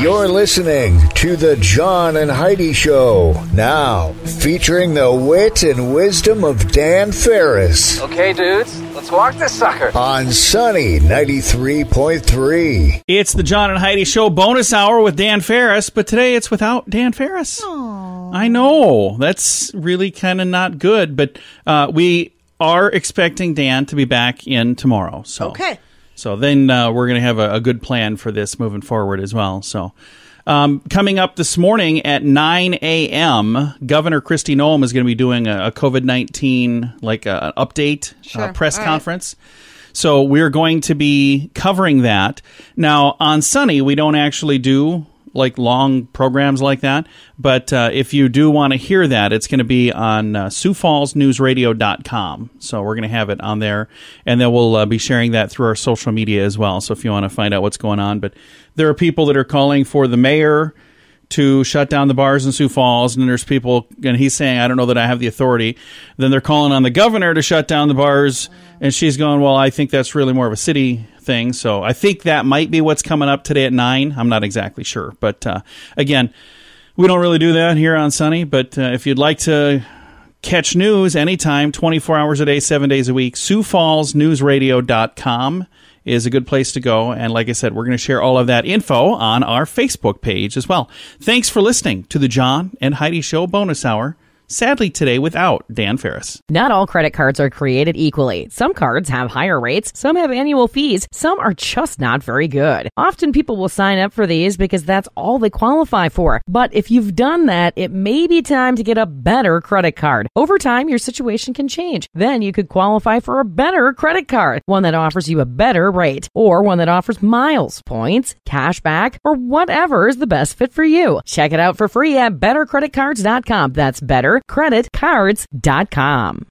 You're listening to the John and Heidi Show, now featuring the wit and wisdom of Dan Farris. Okay, dudes, let's walk this sucker. On Sunny 93.3. It's the John and Heidi Show bonus hour with Dan Farris, but today it's without Dan Farris. Aww. I know, that's really kind of not good, but we are expecting Dan to be back in tomorrow. Okay. So then we're going to have a good plan for this moving forward as well. So coming up this morning at 9 a.m., Governor Kristi Noem is going to be doing a COVID-19 update press conference. So we're going to be covering that. Now, on Sunny, we don't actually do long programs like that. But if you do want to hear that, it's going to be on SiouxFallsNewsRadio.com. So we're going to have it on there. And then we'll be sharing that through our social media as well. So if you want to find out what's going on. But there are people that are calling for the mayor to shut down the bars in Sioux Falls. And there's people, and he's saying, I don't know that I have the authority. Then they're calling on the governor to shut down the bars. And she's going, well, I think that's really more of a city thing. So I think that might be what's coming up today at 9. I'm not exactly sure. But again, we don't really do that here on Sunny. But if you'd like to catch news anytime, 24 hours a day, 7 days a week, SiouxFallsNewsRadio.com is a good place to go. And like I said, we're going to share all of that info on our Facebook page as well. Thanks for listening to the John and Heidi Show bonus hour. Sadly today without Dan Farris. Not all credit cards are created equally. Some cards have higher rates, some have annual fees, some are just not very good. Often people will sign up for these because that's all they qualify for. But if you've done that, it may be time to get a better credit card. Over time, your situation can change. Then you could qualify for a better credit card, one that offers you a better rate, or one that offers miles, points, cash back, or whatever is the best fit for you. Check it out for free at bettercreditcards.com. That's bettercreditcards.com.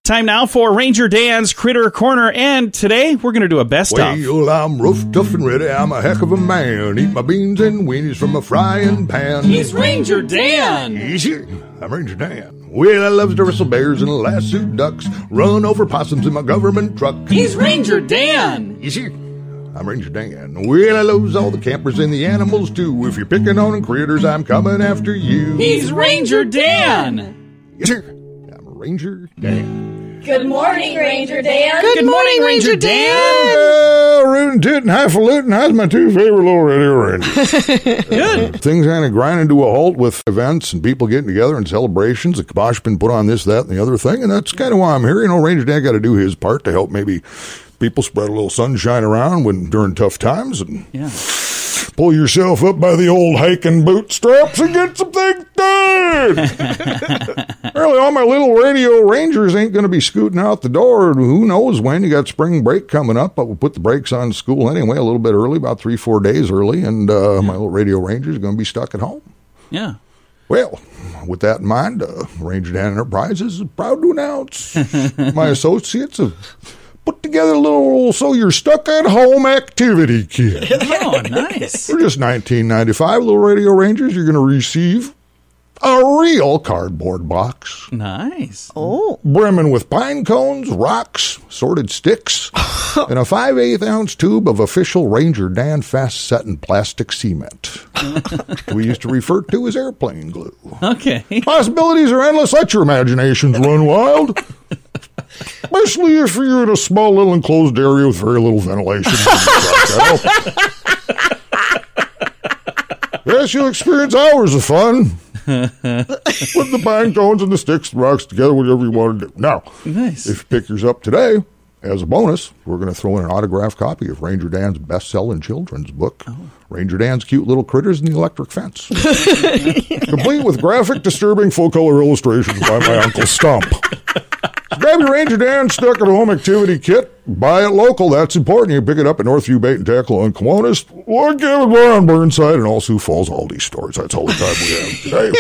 Time now for Ranger Dan's Critter Corner, and today we're going to do a best of. Well, I'm rough, tough, and ready. I'm a heck of a man. Eat my beans and weenies from a frying pan. He's Ranger Dan. Easy. I'm Ranger Dan. Well, I loves to wrestle bears and lasso ducks, run over possums in my government truck. He's Ranger Dan. Easy. I'm Ranger Dan. Well, I loves all the campers and the animals, too. If you're picking on critters, I'm coming after you. He's Ranger Dan. Yes, sir. I'm Ranger Dan. Good morning, Ranger Dan. Good morning, Ranger Dan. Rootin' tootin' highfalutin', how's my two favorite little radio rangers? Good. Things kind of grinding to a halt with events and people getting together and celebrations. The kibosh been put on this, that, and the other thing, and that's kind of why I'm here. You know, Ranger Dan got to do his part to help maybe people spread a little sunshine around during tough times, and pull yourself up by the old hiking bootstraps and get some things done. Really, all my little radio rangers ain't going to be scooting out the door. Who knows when? You got spring break coming up, but we'll put the brakes on school anyway a little bit early, about 3-4 days early, and my little radio rangers are going to be stuck at home. Yeah. Well, with that in mind, Ranger Dan Enterprises is proud to announce my associates have put together a little So You're Stuck at Home activity kit. Oh, nice. For just $19.95, little Radio Rangers, you're going to receive a real cardboard box. Nice. Oh. Brimming with pine cones, rocks, sorted sticks, and a 5/8 ounce tube of official Ranger Dan fast setting plastic cement. We used to refer to as airplane glue. Okay. Possibilities are endless. Let your imaginations run wild. Especially if you're in a small little enclosed area with very little ventilation. Yes, you'll experience hours of fun. Put the pine cones and the sticks and rocks together, whatever you want to do. Now, Nice. if you pick yours up today, as a bonus, we're going to throw in an autographed copy of Ranger Dan's best-selling children's book, Ranger Dan's Cute Little Critters and the Electric Fence. Complete with graphic, disturbing, full-color illustrations by my Uncle Stump. So grab your Ranger Dan Stuck at Home activity kit. Buy it local. That's important. You can pick it up at Northview Bait and Tackle on Kiwanis, or give it more on Burnside and all Sioux Falls Aldi stores. That's all the time we have today.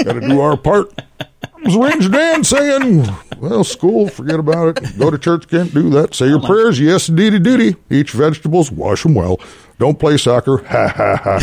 Got to do our part. It was Ranger Dan saying, well, school, forget about it. Go to church, can't do that. Say your prayers, yes, indeedy duty. Eat your vegetables, wash them well. Don't play soccer. Ha, ha, ha.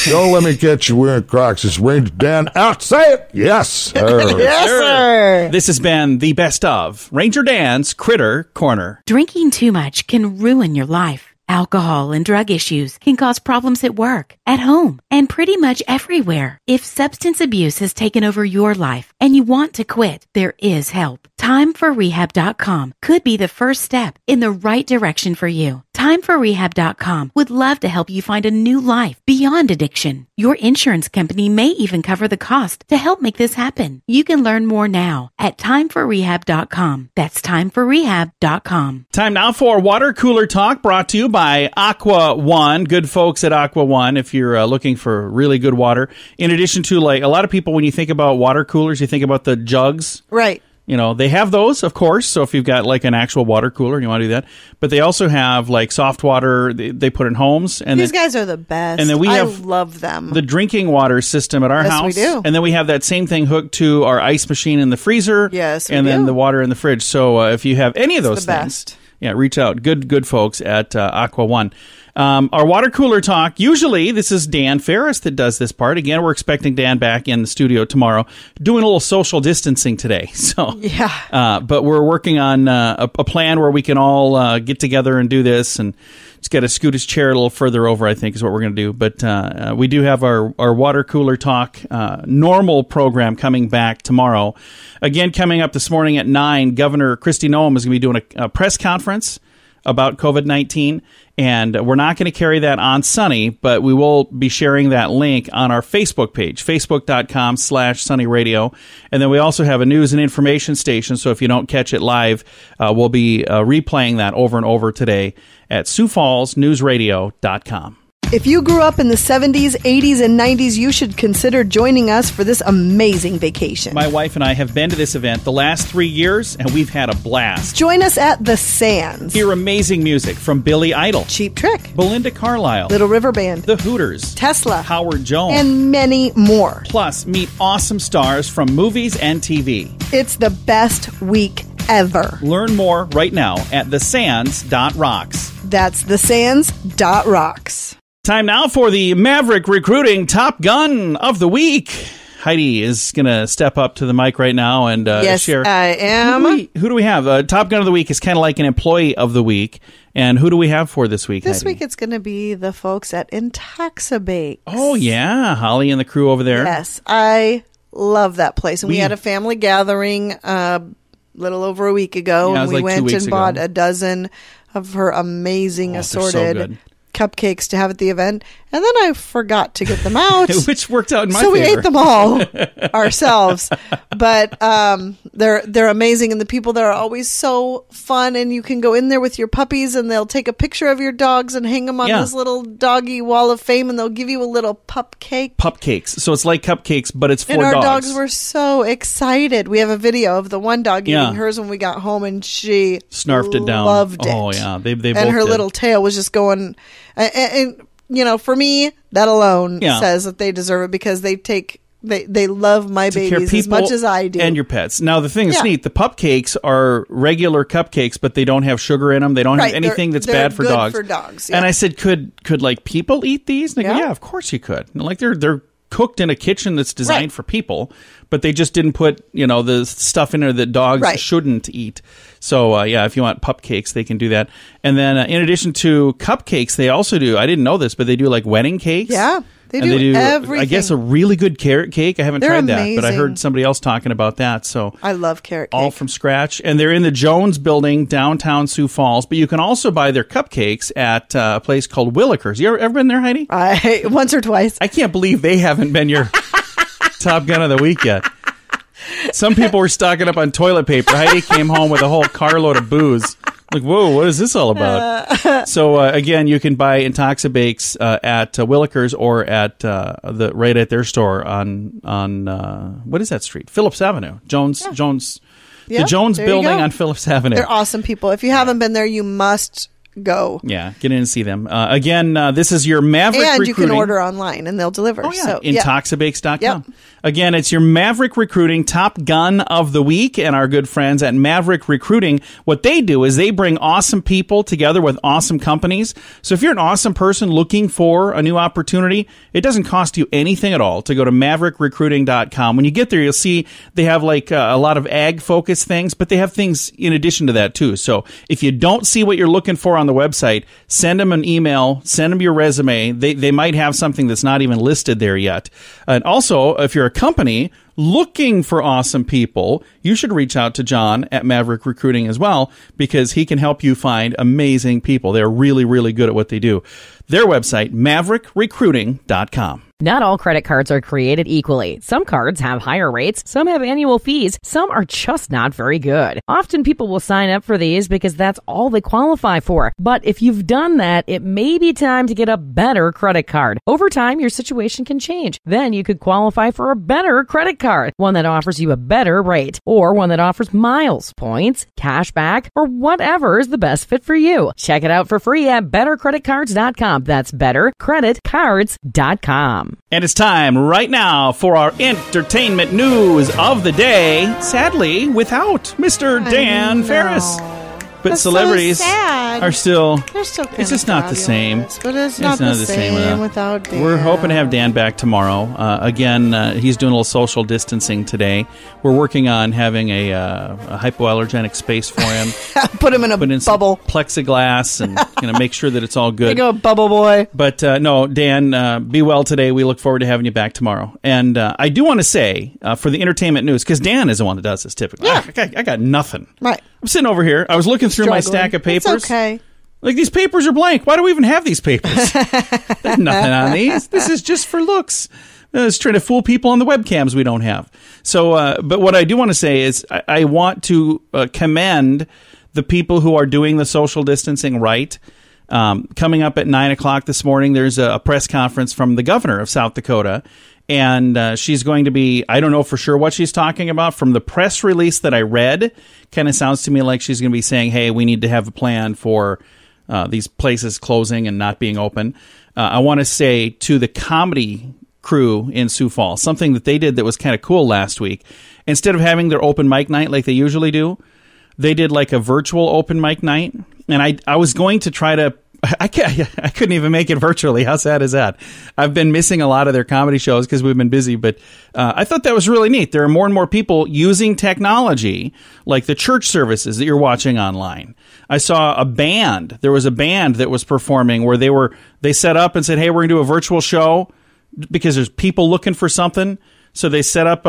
Don't let me catch you wearing Crocs. It's Ranger Dan out. Say it. Yes, sir. Yes, sir. This has been the best of Ranger Dan's Critter Corner. Drinking too much can ruin your life. Alcohol and drug issues can cause problems at work, at home, and pretty much everywhere. If substance abuse has taken over your life and you want to quit, there is help. TimeForRehab.com could be the first step in the right direction for you. TimeForRehab.com would love to help you find a new life beyond addiction. Your insurance company may even cover the cost to help make this happen. You can learn more now at TimeForRehab.com. That's TimeForRehab.com. Time now for Water Cooler Talk, brought to you by Aqua One. Good folks at Aqua One, if you're looking for really good water. In addition to, like, a lot of people, when you think about water coolers, you think about the jugs. Right. You know, they have those, of course, so if you've got like an actual water cooler and you want to do that. But they also have like soft water they put in homes. And these guys are the best. And then I love them. The drinking water system at our house. Yes, we do. And then we have that same thing hooked to our ice machine in the freezer. Yes, we And then do. the water in the fridge. So if you have any of those the things, best. yeah, reach out. Good folks at Aqua One. Our water cooler talk, usually this is Dan Farris that does this part. Again, we're expecting Dan back in the studio tomorrow, doing a little social distancing today. So, yeah. But we're working on a plan where we can all get together and do this, and just got to scoot his chair a little further over, I think, is what we're going to do. But we do have our water cooler talk normal program coming back tomorrow. Again, coming up this morning at 9, Governor Kristi Noem is going to be doing a press conference about COVID-19, and we're not going to carry that on Sunny, but we will be sharing that link on our Facebook page, facebook.com/sunnyradio. And then we also have a news and information station, so if you don't catch it live, we'll be replaying that over and over today at SiouxFallsNewsRadio.com. If you grew up in the 70s, 80s, and 90s, you should consider joining us for this amazing vacation. My wife and I have been to this event the last 3 years, and we've had a blast. Join us at the Sands. Hear amazing music from Billy Idol, Cheap Trick, Belinda Carlisle, Little River Band, The Hooters, Tesla, Howard Jones, and many more. Plus, meet awesome stars from movies and TV. It's the best week ever. Learn more right now at thesands.rocks. That's thesands.rocks. Time now for the Maverick Recruiting Top Gun of the Week. Heidi is going to step up to the mic right now and yes, share. I am. Who do we have? Top Gun of the Week is kind of like an employee of the week. And who do we have for this week, This Heidi? week it's going to be the folks at Intoxibakes. Oh, yeah. Holly and the crew over there. Yes, I love that place. And we had a family gathering a little over a week ago. Yeah, and it was we like 2 went weeks and bought ago. a dozen of her amazing They're so assorted good. cupcakes to have at the event, and then I forgot to get them out. Which worked out in my so favor. we ate them all ourselves. But they're amazing, and the people there are always so fun. And you can go in there with your puppies, and they'll take a picture of your dogs and hang them on this little doggy wall of fame, and they'll give you a little pup cake. Pupcakes. So it's like cupcakes, but it's for and our dogs. dogs were so excited. We have a video of the one dog Yeah. eating hers when we got home, and she Snarfed it down. Loved it. Oh, yeah. They both and her did. little tail was just going. And you know, for me, that alone says that they deserve it, because they love my Take care of babies as people much as I do. and your pets. Now, the thing that's Yeah. neat, the pupcakes are regular cupcakes, but they don't have sugar in them. They don't have Right, anything they're- that's they're bad for good dogs. for dogs, And yeah. I said, could like people eat these? And they go, Yeah. yeah, of course you could. And like they're cooked in a kitchen that's designed Right. for people, but they just didn't put, the stuff in there that dogs Right. shouldn't eat. So, if you want pupcakes, they can do that. And then in addition to cupcakes, they also do, I didn't know this, but they do like wedding cakes. Yeah, they And do everything. I guess a really good carrot cake. I haven't They're tried that, but I amazing. heard somebody else talking about that. So I love carrot cake. all from scratch. And they're in the Jones building, downtown Sioux Falls. But you can also buy their cupcakes at a place called Willikers. You ever been there, Heidi? Once or twice. I can't believe they haven't been your Top Gun of the Week yet. Some people were stocking up on toilet paper. Heidi came home with a whole carload of booze. Like, whoa, what is this all about? So, again, you can buy Intoxibakes at Willikers or at right at their store on what is that street? Phillips Avenue. Jones. Yeah, The Jones there you building go. on Phillips Avenue. They're awesome people. If you haven't been there, you must go. Yeah, get in and see them. Again, this is your Maverick And Recruiting. you can order online, and they'll deliver. Oh, yeah. So, Intoxibakes.com. Yep. Again, it's your Maverick Recruiting Top Gun of the Week, and our good friends at Maverick Recruiting, what they do is they bring awesome people together with awesome companies. So if you're an awesome person looking for a new opportunity, it doesn't cost you anything at all to go to MaverickRecruiting.com. When you get there, you'll see they have like a lot of ag-focused things, but they have things in addition to that too. So if you don't see what you're looking for on the website, send them an email, send them your resume. They might have something that's not even listed there yet. And also, if you're a company looking for awesome people, you should reach out to John at Maverick Recruiting as well, because he can help you find amazing people. They're really, really good at what they do. Their website, maverickrecruiting.com. Not all credit cards are created equally. Some cards have higher rates, some have annual fees, some are just not very good. Often people will sign up for these because that's all they qualify for. But if you've done that, it may be time to get a better credit card. Over time, your situation can change. Then you could qualify for a better credit card, one that offers you a better rate, or one that offers miles, points, cash back, or whatever is the best fit for you. Check it out for free at bettercreditcards.com. That's bettercreditcards.com. And it's time right now for our entertainment news of the day. Sadly, without Mr. Dan Farris. But That's celebrities so sad. are still. They're still kind It's just of not the same. fabulous, but it's not the same without Dan. We're hoping to have Dan back tomorrow. Again, he's doing a little social distancing today. We're working on having a hypoallergenic space for him. Put him in a Put in bubble. some plexiglass and make sure that it's all There you good. go, bubble boy. But no, Dan, be well today. We look forward to having you back tomorrow. And I do want to say, for the entertainment news, because Dan is the one that does this typically. Yeah. I got nothing. Right. I'm sitting over here. I was looking through my Struggling. stack of papers. It's okay. Like, these papers are blank. Why do we even have these papers? There's nothing on these. This is just for looks. It's trying to fool people on the webcams we don't have. So, but what I do want to say is I want to commend the people who are doing the social distancing right. Coming up at 9 o'clock this morning, there's a press conference from the governor of South Dakota. And she's going to be, I don't know for sure what she's talking about. From the press release that I read, kind of sounds to me like she's going to be saying, hey, we need to have a plan for these places closing and not being open. I want to say to the comedy crew in Sioux Falls, something that they did that was kind of cool last week. Instead of having their open mic night like they usually do, they did like a virtual open mic night. And I was going to try to, I couldn't even make it virtually. How sad is that? I've been missing a lot of their comedy shows because we've been busy, but I thought that was really neat. There are more and more people using technology, like the church services that you're watching online. I saw a band. There was a band that was performing where they set up and said, hey, we're going to do a virtual show because there's people looking for something. So they set up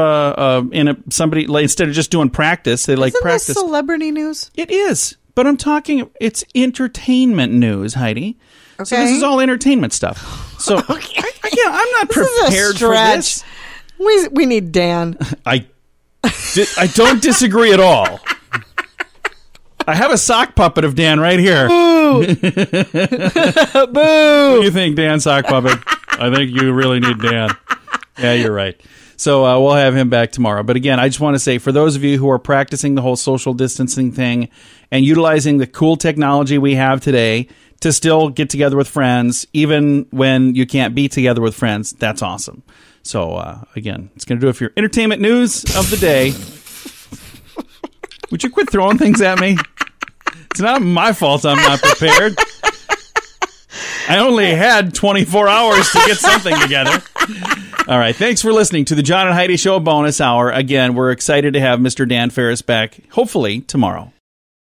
somebody, like, instead of just doing practice, they Isn't practice. this celebrity news? It is. But I'm talking, it's entertainment news, Heidi. Okay. So this is all entertainment stuff. So, Okay. Again, I'm not This is a prepared for stretch. this. We need Dan. I don't disagree at all. I have a sock puppet of Dan right here. Boo! Boo! What do you think, Dan, sock puppet? I think you really need Dan. Yeah, you're right. So we'll have him back tomorrow. But again, I just want to say, for those of you who are practicing the whole social distancing thing and utilizing the cool technology we have today to still get together with friends, even when you can't be together with friends, that's awesome. So again, it's going to do it for your entertainment news of the day. Would you quit throwing things at me? It's not my fault I'm not prepared. I only had 24 hours to get something together. All right. Thanks for listening to the John and Heidi Show bonus hour. Again, we're excited to have Mr. Dan Farris back, hopefully tomorrow.